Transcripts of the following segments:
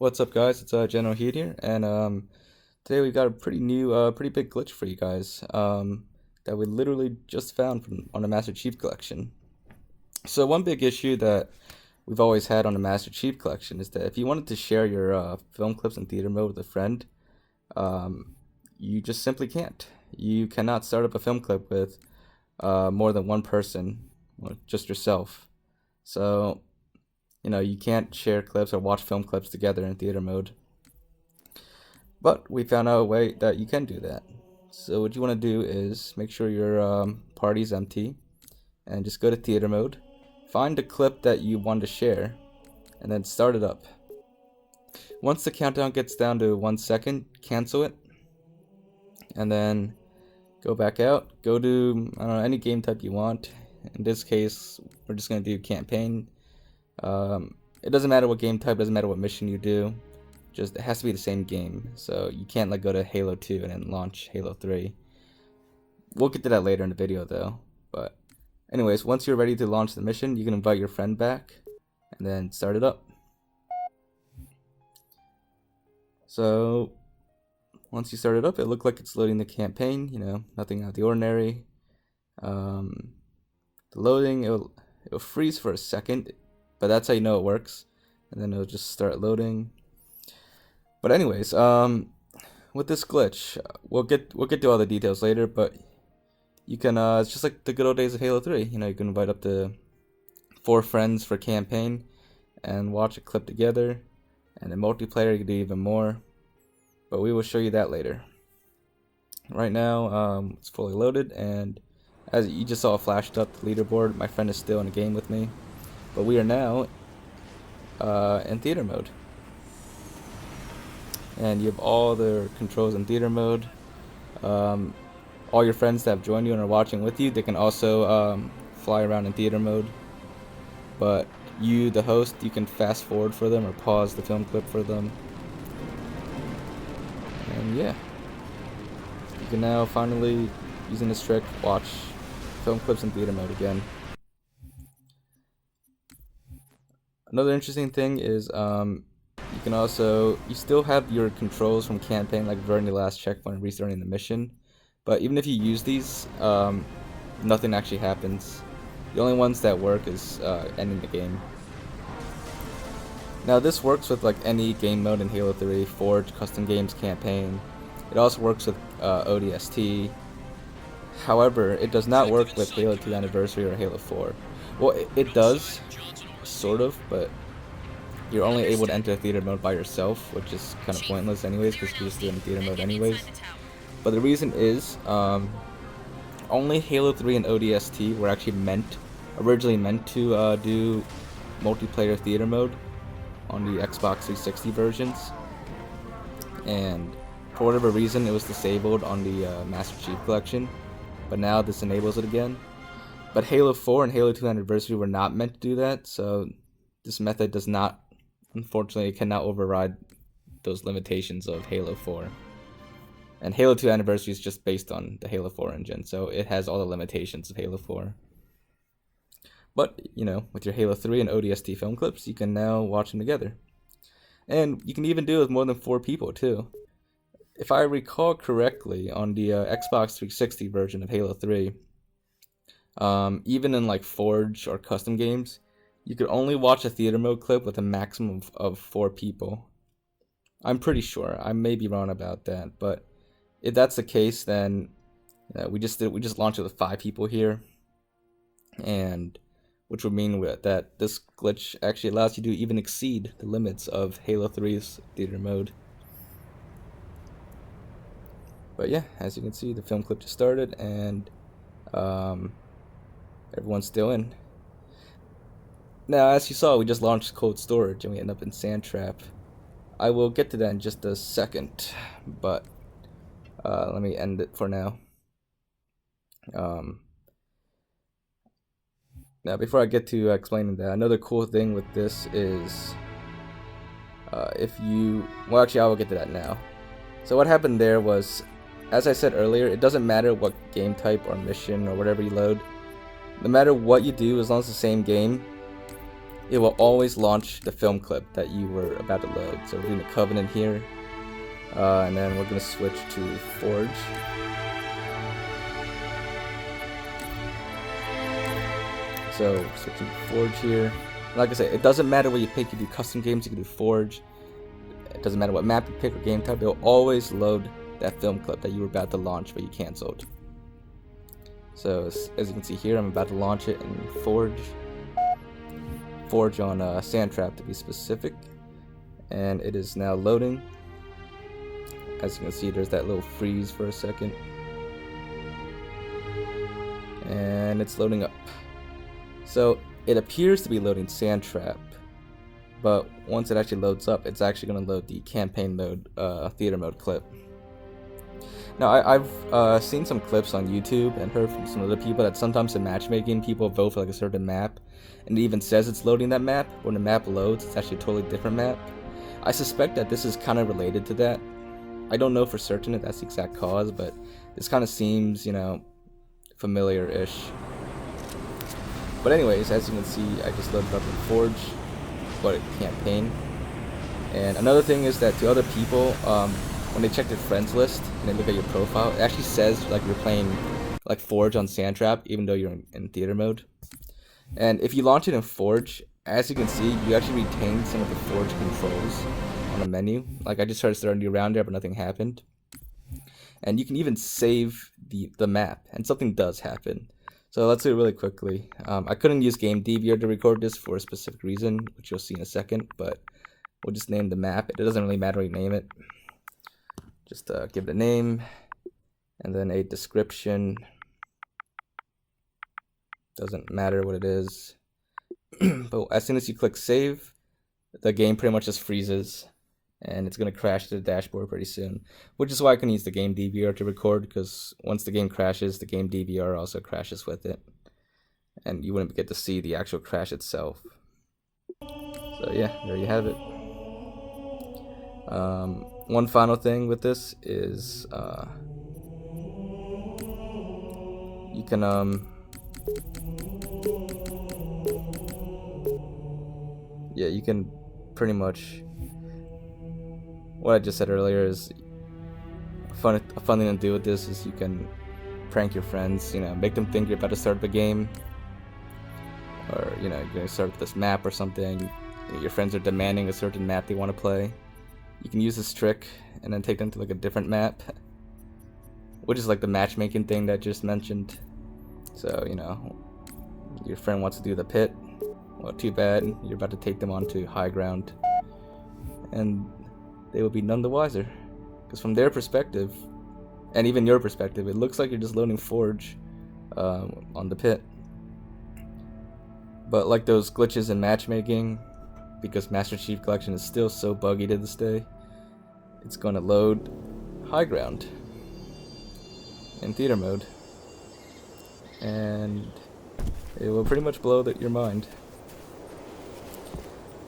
What's up, guys? It's Generalkidd here, and today we've got a pretty big glitch for you guys that we literally just found on the Master Chief Collection. So one big issue that we've always had on the Master Chief Collection is that if you wanted to share your film clips in theater mode with a friend, you just simply can't. You cannot start up a film clip with more than one person, just yourself. So you can't share clips or watch film clips together in theater mode. But we found out a way that you can do that. So what you want to do is make sure your party's empty and just go to theater mode. Find the clip that you want to share and then start it up. Once the countdown gets down to 1 second, cancel it. And then go back out. Go to any game type you want. In this case, we're just going to do campaign. It doesn't matter what game type, doesn't matter what mission you do, just it has to be the same game. So you can't go to Halo 2 and then launch Halo 3. We'll get to that later in the video though. But anyways, once you're ready to launch the mission, you can invite your friend back and then start it up. So once you start it up, it looks like it's loading the campaign, nothing out of the ordinary. The loading, it'll freeze for a second, but that's how you know it works, and then it'll just start loading. But anyways, with this glitch, we'll get to all the details later, but you can it's just like the good old days of Halo 3. You can invite up to 4 friends for campaign and watch a clip together, and in multiplayer you can do even more, but we will show you that later. Right now, it's fully loaded, and as you just saw flashed up the leaderboard, my friend is still in the game with me. But we are now in theater mode. And you have all the controls in theater mode. All your friends that have joined you and are watching with you, they can also fly around in theater mode. But you, the host, you can fast forward for them or pause the film clip for them. And yeah. You can now finally, using this trick, watch film clips in theater mode again. Another interesting thing is you still have your controls from campaign, like during the last checkpoint and restarting the mission, but even if you use these, nothing actually happens. The only ones that work is ending the game. Now this works with any game mode in Halo 3, Forge, Custom Games, Campaign. It also works with ODST. However, it does not work with Halo 2 Anniversary or Halo 4. Well, it does, sort of, but you're only able to enter theater mode by yourself, which is kind of pointless anyways, because you're just doing theater mode anyways. But the reason is, only Halo 3 and ODST were actually originally meant to do multiplayer theater mode on the Xbox 360 versions, and for whatever reason it was disabled on the Master Chief Collection, but now this enables it again. But Halo 4 and Halo 2 Anniversary were not meant to do that, so this method does not, unfortunately, it cannot override those limitations of Halo 4. And Halo 2 Anniversary is just based on the Halo 4 engine, so it has all the limitations of Halo 4. But, with your Halo 3 and ODST film clips, you can now watch them together. And you can even do it with more than 4 people, too. If I recall correctly, on the Xbox 360 version of Halo 3, even in Forge or Custom Games, you could only watch a theater mode clip with a maximum of 4 people. I'm pretty sure. I may be wrong about that, but if that's the case, then we just launched it with 5 people here, and which would mean that this glitch actually allows you to even exceed the limits of Halo 3's theater mode. But yeah, as you can see, the film clip just started, and everyone's still in. Now, as you saw, we just launched cold storage and we end up in Sand Trap. I will get to that in just a second, but let me end it for now. Now, before I get to explaining that, another cool thing with this is well, actually, I will get to that now. So what happened there was, as I said earlier, it doesn't matter what game type or mission or whatever you load. No matter what you do, as long as it's the same game, it will always launch the film clip that you were about to load. So we're doing the Covenant here, and then we're going to switch to Forge. So switching to Forge here. Like I said, it doesn't matter what you pick. You do custom games, you can do Forge. It doesn't matter what map you pick or game type. It'll always load that film clip that you were about to launch but you canceled. So as you can see here, I'm about to launch it in Forge. Forge on Sandtrap to be specific. And it is now loading. As you can see, there's that little freeze for a second. And it's loading up. So it appears to be loading Sandtrap, but once it actually loads up, it's actually going to load the campaign mode, theater mode clip. Now I've seen some clips on YouTube and heard from some other people that sometimes in matchmaking, people vote for like a certain map, and it even says it's loading that map. When the map loads, it's actually a totally different map. I suspect that this is kind of related to that. I don't know for certain if that's the exact cause, but this kind of seems, you know, familiar-ish. But anyways, as you can see, I just loaded up in Forge, but campaign. And another thing is that to other people, when they check their friends list and they look at your profile, it actually says like you're playing like Forge on Sandtrap, even though you're in theater mode. And if you launch it in Forge, as you can see, you actually retain some of the Forge controls on the menu. Like I just tried to start a new round there, but nothing happened. And you can even save the map, and something does happen. So let's do it really quickly. I couldn't use Game DVR to record this for a specific reason, which you'll see in a second, but we'll just name the map. It doesn't really matter what you name it. Just give it a name, and then a description. Doesn't matter what it is. But as soon as you click save, the game pretty much just freezes, and it's going to crash to the dashboard pretty soon, which is why I can use the Game DVR to record, because once the game crashes, the Game DVR also crashes with it, and you wouldn't get to see the actual crash itself. So yeah, there you have it. One final thing with this is you can yeah, you can pretty much, what I just said earlier is a fun thing to do with this is you can prank your friends, you know, make them think you're about to start the game, or you know, you're gonna start with this map or something. Your friends are demanding a certain map they want to play. You can use this trick and then take them to like a different map, which is like the matchmaking thing that I just mentioned. So, you know, your friend wants to do the pit. Well, too bad, you're about to take them onto high ground, and they will be none the wiser, because from their perspective, and even your perspective, it looks like you're just loading Forge on the pit. But like those glitches in matchmaking, because Master Chief Collection is still so buggy to this day, it's going to load high ground in theater mode, and it will pretty much blow your mind.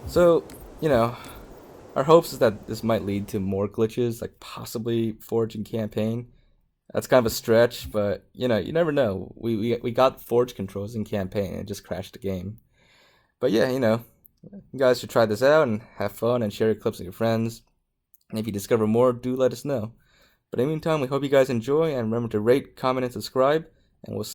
So, you know, our hopes is that this might lead to more glitches, like possibly Forge and campaign. That's kind of a stretch, but you know, you never know. We got Forge controls in campaign and it just crashed the game. But yeah, you know, you guys should try this out and have fun and share your clips with your friends. And if you discover more, do let us know. But in the meantime, we hope you guys enjoy, and remember to rate, comment, and subscribe, and we'll see